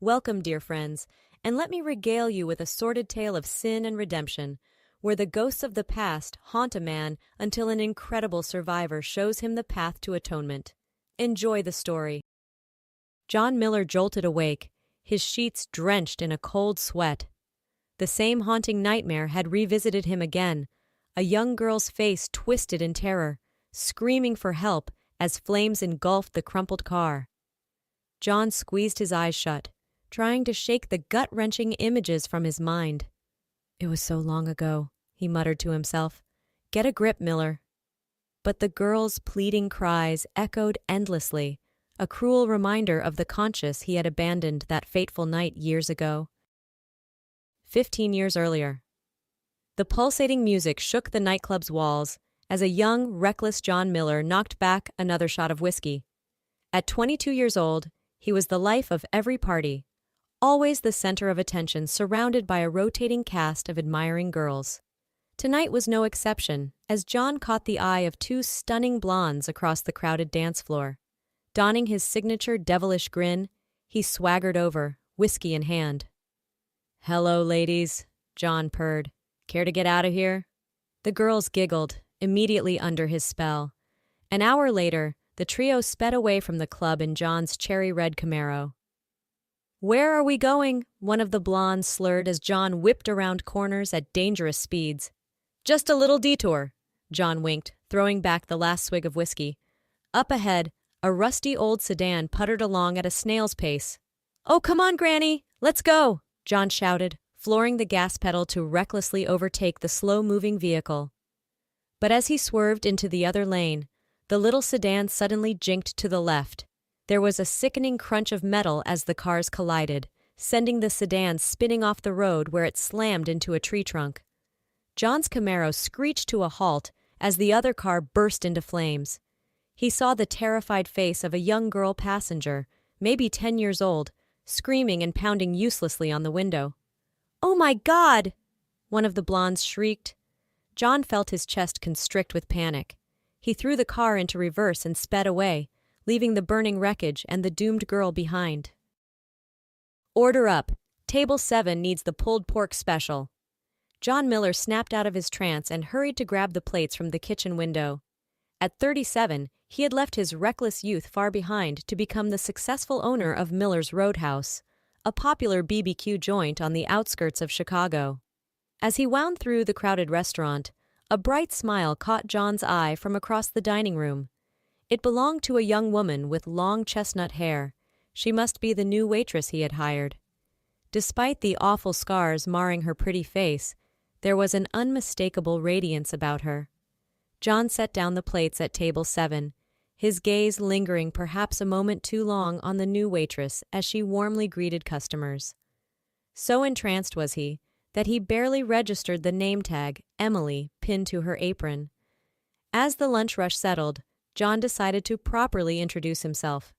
Welcome, dear friends, and let me regale you with a sordid tale of sin and redemption, where the ghosts of the past haunt a man until an incredible survivor shows him the path to atonement. Enjoy the story. John Miller jolted awake, his sheets drenched in a cold sweat. The same haunting nightmare had revisited him again, a young girl's face twisted in terror, screaming for help as flames engulfed the crumpled car. John squeezed his eyes shut, trying to shake the gut-wrenching images from his mind. "It was so long ago," he muttered to himself. "Get a grip, Miller." But the girl's pleading cries echoed endlessly, a cruel reminder of the conscience he had abandoned that fateful night years ago. 15 years earlier. The pulsating music shook the nightclub's walls as a young, reckless John Miller knocked back another shot of whiskey. At 22 years old, he was the life of every party, always the center of attention, surrounded by a rotating cast of admiring girls. Tonight was no exception, as John caught the eye of two stunning blondes across the crowded dance floor. Donning his signature devilish grin, he swaggered over, whiskey in hand. "Hello, ladies," John purred. "Care to get out of here?" The girls giggled, immediately under his spell. An hour later, the trio sped away from the club in John's cherry-red Camaro. "Where are we going?" one of the blondes slurred as John whipped around corners at dangerous speeds. "Just a little detour," John winked, throwing back the last swig of whiskey. Up ahead, a rusty old sedan puttered along at a snail's pace. "Oh, come on, Granny! Let's go!" John shouted, flooring the gas pedal to recklessly overtake the slow-moving vehicle. But as he swerved into the other lane, the little sedan suddenly jinked to the left. There was a sickening crunch of metal as the cars collided, sending the sedan spinning off the road where it slammed into a tree trunk. John's Camaro screeched to a halt as the other car burst into flames. He saw the terrified face of a young girl passenger, maybe 10 years old, screaming and pounding uselessly on the window. "Oh my God!" one of the blondes shrieked. John felt his chest constrict with panic. He threw the car into reverse and sped away, leaving the burning wreckage and the doomed girl behind. "Order up. Table 7 needs the pulled pork special." John Miller snapped out of his trance and hurried to grab the plates from the kitchen window. At 37, he had left his reckless youth far behind to become the successful owner of Miller's Roadhouse, a popular BBQ joint on the outskirts of Chicago. As he wound through the crowded restaurant, a bright smile caught John's eye from across the dining room. It belonged to a young woman with long chestnut hair. She must be the new waitress he had hired. Despite the awful scars marring her pretty face, there was an unmistakable radiance about her. John set down the plates at table 7, his gaze lingering perhaps a moment too long on the new waitress as she warmly greeted customers. So entranced was he that he barely registered the name tag, Emily, pinned to her apron. As the lunch rush settled, John decided to properly introduce himself.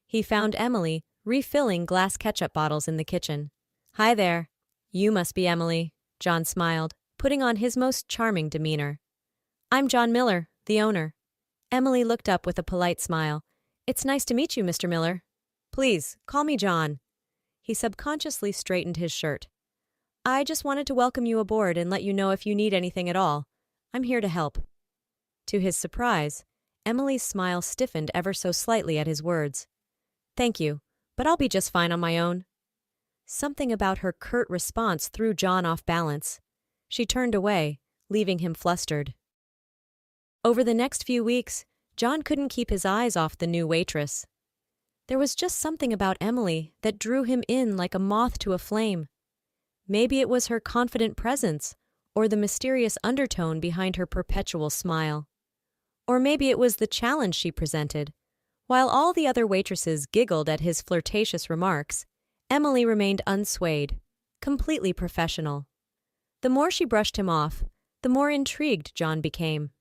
He found Emily refilling glass ketchup bottles in the kitchen. "Hi there. You must be Emily," John smiled, putting on his most charming demeanor. "I'm John Miller, the owner." Emily looked up with a polite smile. "It's nice to meet you, Mr. Miller." "Please, call me John." He subconsciously straightened his shirt. "I just wanted to welcome you aboard and let you know if you need anything at all. I'm here to help." To his surprise, Emily's smile stiffened ever so slightly at his words. "Thank you, but I'll be just fine on my own." Something about her curt response threw John off balance. She turned away, leaving him flustered. Over the next few weeks, John couldn't keep his eyes off the new waitress. There was just something about Emily that drew him in like a moth to a flame. Maybe it was her confident presence, or the mysterious undertone behind her perpetual smile. Or maybe it was the challenge she presented. While all the other waitresses giggled at his flirtatious remarks, Emily remained unswayed, completely professional. The more she brushed him off, the more intrigued John became.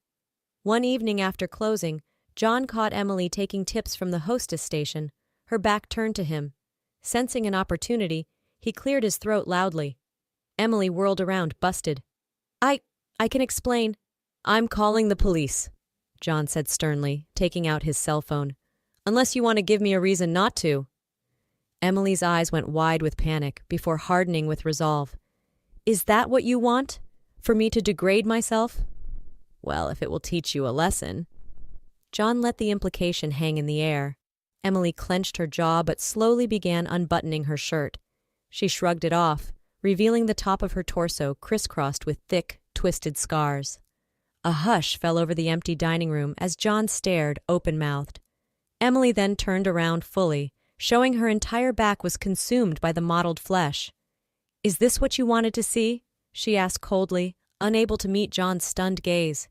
One evening after closing, John caught Emily taking tips from the hostess station, her back turned to him. Sensing an opportunity, he cleared his throat loudly. Emily whirled around, busted. I can explain." "I'm calling the police," John said sternly, taking out his cell phone. "Unless you want to give me a reason not to." Emily's eyes went wide with panic before hardening with resolve. Is that what you want? For me to degrade myself? Well, if it will teach you a lesson. John let the implication hang in the air. Emily clenched her jaw but slowly began unbuttoning her shirt. She shrugged it off, revealing the top of her torso crisscrossed with thick, twisted scars. A hush fell over the empty dining room as John stared, open-mouthed. Emily then turned around fully, showing her entire back was consumed by the mottled flesh. Is this what you wanted to see? She asked coldly, unable to meet John's stunned gaze.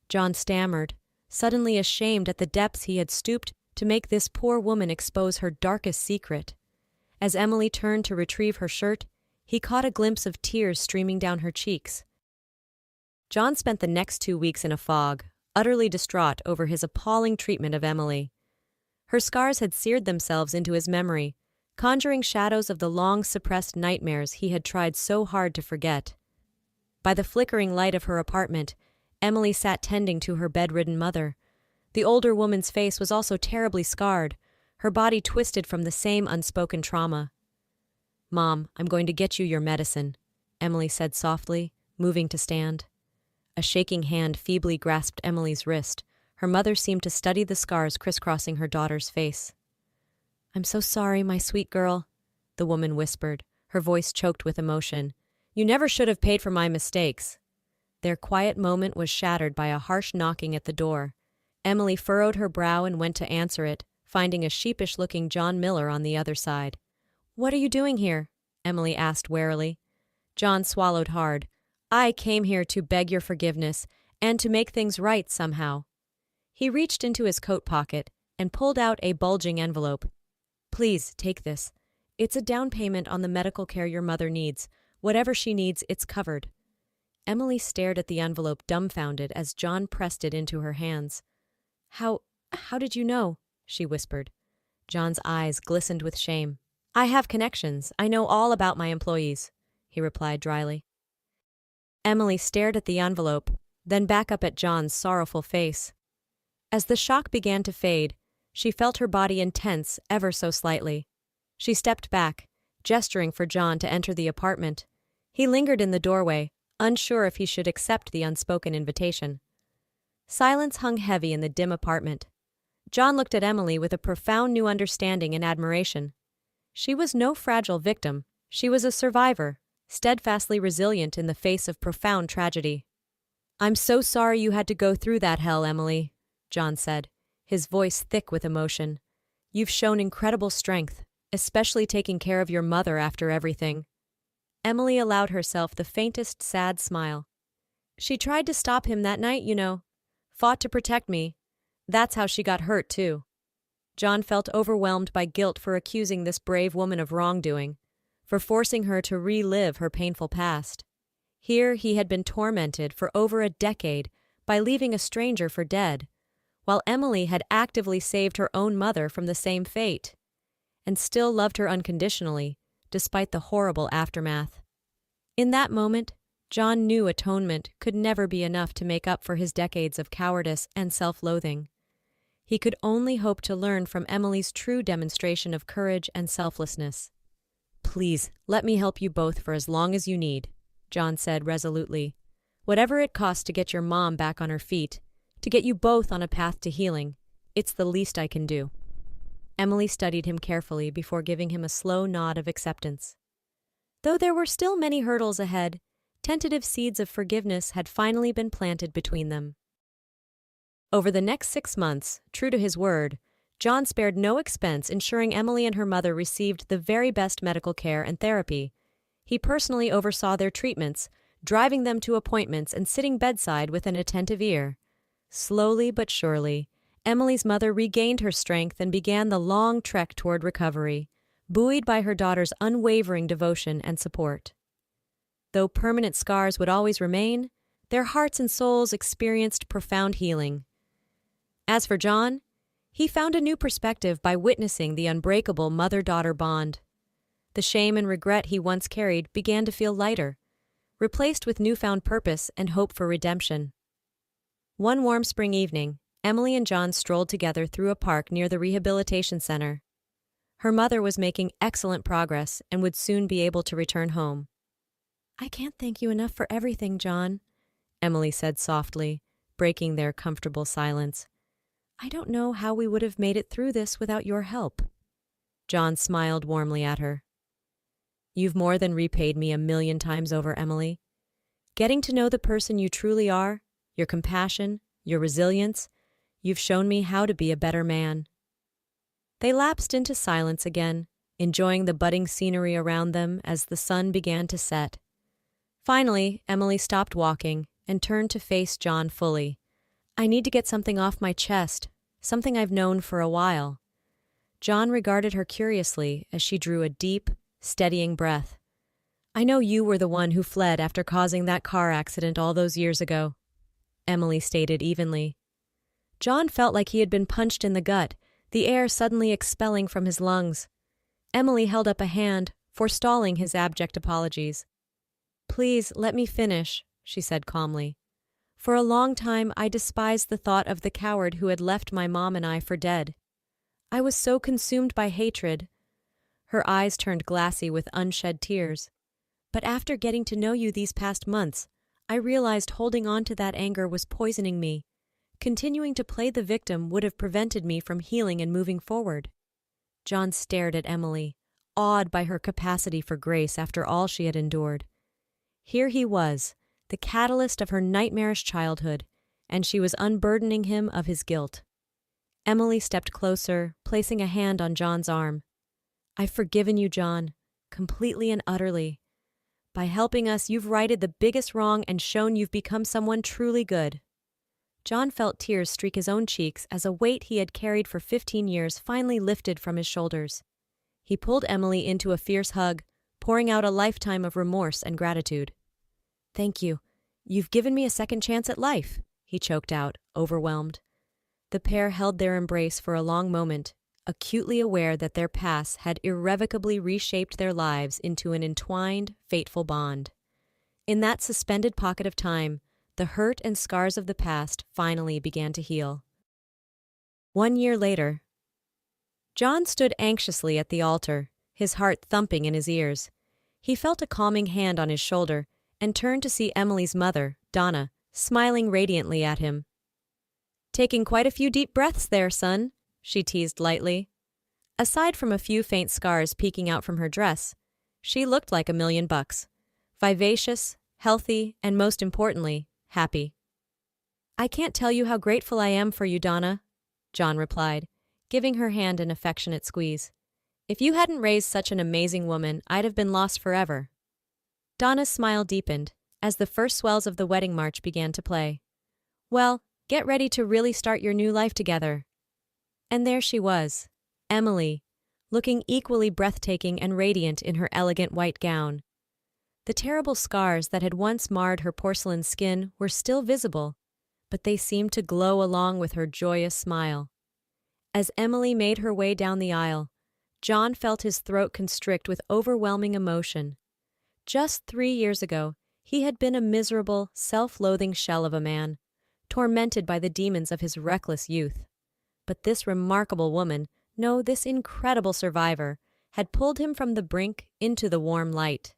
John stammered, suddenly ashamed at the depths he had stooped to make this poor woman expose her darkest secret. As Emily turned to retrieve her shirt, he caught a glimpse of tears streaming down her cheeks. John spent the next 2 weeks in a fog, utterly distraught over his appalling treatment of Emily. Her scars had seared themselves into his memory, conjuring shadows of the long-suppressed nightmares he had tried so hard to forget. By the flickering light of her apartment, Emily sat tending to her bedridden mother. The older woman's face was also terribly scarred, her body twisted from the same unspoken trauma. "Mom, I'm going to get you your medicine," Emily said softly, moving to stand. A shaking hand feebly grasped Emily's wrist. Her mother seemed to study the scars crisscrossing her daughter's face. "I'm so sorry, my sweet girl," the woman whispered, her voice choked with emotion. "You never should have paid for my mistakes." Their quiet moment was shattered by a harsh knocking at the door. Emily furrowed her brow and went to answer it, finding a sheepish-looking John Miller on the other side. "What are you doing here?" Emily asked warily. John swallowed hard. "I came here to beg your forgiveness and to make things right somehow." He reached into his coat pocket and pulled out a bulging envelope. "Please, take this. It's a down payment on the medical care your mother needs. Whatever she needs, it's covered." Emily stared at the envelope dumbfounded as John pressed it into her hands. How did you know?" she whispered. John's eyes glistened with shame. "I have connections. I know all about my employees," he replied dryly. Emily stared at the envelope, then back up at John's sorrowful face. As the shock began to fade, she felt her body intense ever so slightly. She stepped back, gesturing for John to enter the apartment. He lingered in the doorway, unsure if he should accept the unspoken invitation. Silence hung heavy in the dim apartment. John looked at Emily with a profound new understanding and admiration. She was no fragile victim. She was a survivor, steadfastly resilient in the face of profound tragedy. "I'm so sorry you had to go through that hell, Emily," John said, his voice thick with emotion. "You've shown incredible strength, especially taking care of your mother after everything." Emily allowed herself the faintest sad smile. "She tried to stop him that night, you know. Fought to protect me. That's how she got hurt, too." John felt overwhelmed by guilt for accusing this brave woman of wrongdoing, for forcing her to relive her painful past. Here he had been tormented for over a decade by leaving a stranger for dead, while Emily had actively saved her own mother from the same fate, and still loved her unconditionally, despite the horrible aftermath. In that moment, John knew atonement could never be enough to make up for his decades of cowardice and self-loathing. He could only hope to learn from Emily's true demonstration of courage and selflessness. "Please, let me help you both for as long as you need," John said resolutely. "Whatever it costs to get your mom back on her feet, to get you both on a path to healing, it's the least I can do." Emily studied him carefully before giving him a slow nod of acceptance. Though there were still many hurdles ahead, tentative seeds of forgiveness had finally been planted between them. Over the next 6 months, true to his word, John spared no expense ensuring Emily and her mother received the very best medical care and therapy. He personally oversaw their treatments, driving them to appointments and sitting bedside with an attentive ear. Slowly but surely, Emily's mother regained her strength and began the long trek toward recovery, buoyed by her daughter's unwavering devotion and support. Though permanent scars would always remain, their hearts and souls experienced profound healing. As for John, he found a new perspective by witnessing the unbreakable mother-daughter bond. The shame and regret he once carried began to feel lighter, replaced with newfound purpose and hope for redemption. One warm spring evening, Emily and John strolled together through a park near the rehabilitation center. Her mother was making excellent progress and would soon be able to return home. "I can't thank you enough for everything, John," Emily said softly, breaking their comfortable silence. "I don't know how we would have made it through this without your help." John smiled warmly at her. "You've more than repaid me 1,000,000 times over, Emily. Getting to know the person you truly are, your compassion, your resilience, you've shown me how to be a better man." They lapsed into silence again, enjoying the budding scenery around them as the sun began to set. Finally, Emily stopped walking and turned to face John fully. "I need to get something off my chest, something I've known for a while." John regarded her curiously as she drew a deep, steadying breath. "I know you were the one who fled after causing that car accident all those years ago," Emily stated evenly. John felt like he had been punched in the gut, the air suddenly expelling from his lungs. Emily held up a hand, forestalling his abject apologies. "Please, let me finish," she said calmly. "For a long time I despised the thought of the coward who had left my mom and I for dead. I was so consumed by hatred." Her eyes turned glassy with unshed tears. "But after getting to know you these past months, I realized holding on to that anger was poisoning me. Continuing to play the victim would have prevented me from healing and moving forward." John stared at Emily, awed by her capacity for grace after all she had endured. Here he was, the catalyst of her nightmarish childhood, and she was unburdening him of his guilt. Emily stepped closer, placing a hand on John's arm. "I've forgiven you, John, completely and utterly. By helping us, you've righted the biggest wrong and shown you've become someone truly good." John felt tears streak his own cheeks as a weight he had carried for 15 years finally lifted from his shoulders. He pulled Emily into a fierce hug, pouring out a lifetime of remorse and gratitude. "Thank you. You've given me a second chance at life," he choked out, overwhelmed. The pair held their embrace for a long moment, acutely aware that their pasts had irrevocably reshaped their lives into an entwined, fateful bond. In that suspended pocket of time, the hurt and scars of the past finally began to heal. 1 year later, John stood anxiously at the altar, his heart thumping in his ears. He felt a calming hand on his shoulder and turned to see Emily's mother, Donna, smiling radiantly at him. "Taking quite a few deep breaths there, son," she teased lightly. Aside from a few faint scars peeking out from her dress, she looked like $1,000,000. Vivacious, healthy, and most importantly, happy. "I can't tell you how grateful I am for you, Donna," John replied, giving her hand an affectionate squeeze. "If you hadn't raised such an amazing woman, I'd have been lost forever." Donna's smile deepened as the first swells of the wedding march began to play. "Well, get ready to really start your new life together." And there she was, Emily, looking equally breathtaking and radiant in her elegant white gown. The terrible scars that had once marred her porcelain skin were still visible, but they seemed to glow along with her joyous smile. As Emily made her way down the aisle, John felt his throat constrict with overwhelming emotion. Just 3 years ago, he had been a miserable, self-loathing shell of a man, tormented by the demons of his reckless youth. But this remarkable woman, no, this incredible survivor, had pulled him from the brink into the warm light.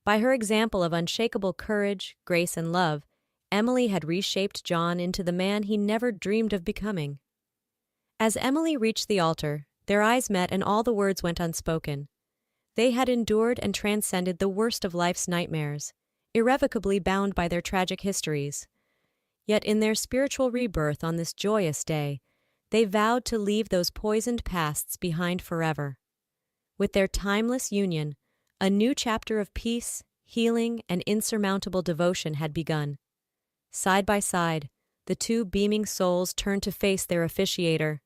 By her example of unshakable courage, grace, and love, Emily had reshaped John into the man he never dreamed of becoming. As Emily reached the altar, their eyes met and all the words went unspoken. They had endured and transcended the worst of life's nightmares, irrevocably bound by their tragic histories. Yet in their spiritual rebirth on this joyous day, they vowed to leave those poisoned pasts behind forever. With their timeless union, a new chapter of peace, healing, and insurmountable devotion had begun. Side by side, the two beaming souls turned to face their officiator.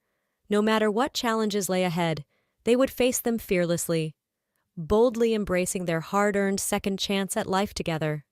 No matter what challenges lay ahead, they would face them fearlessly, boldly embracing their hard-earned second chance at life together.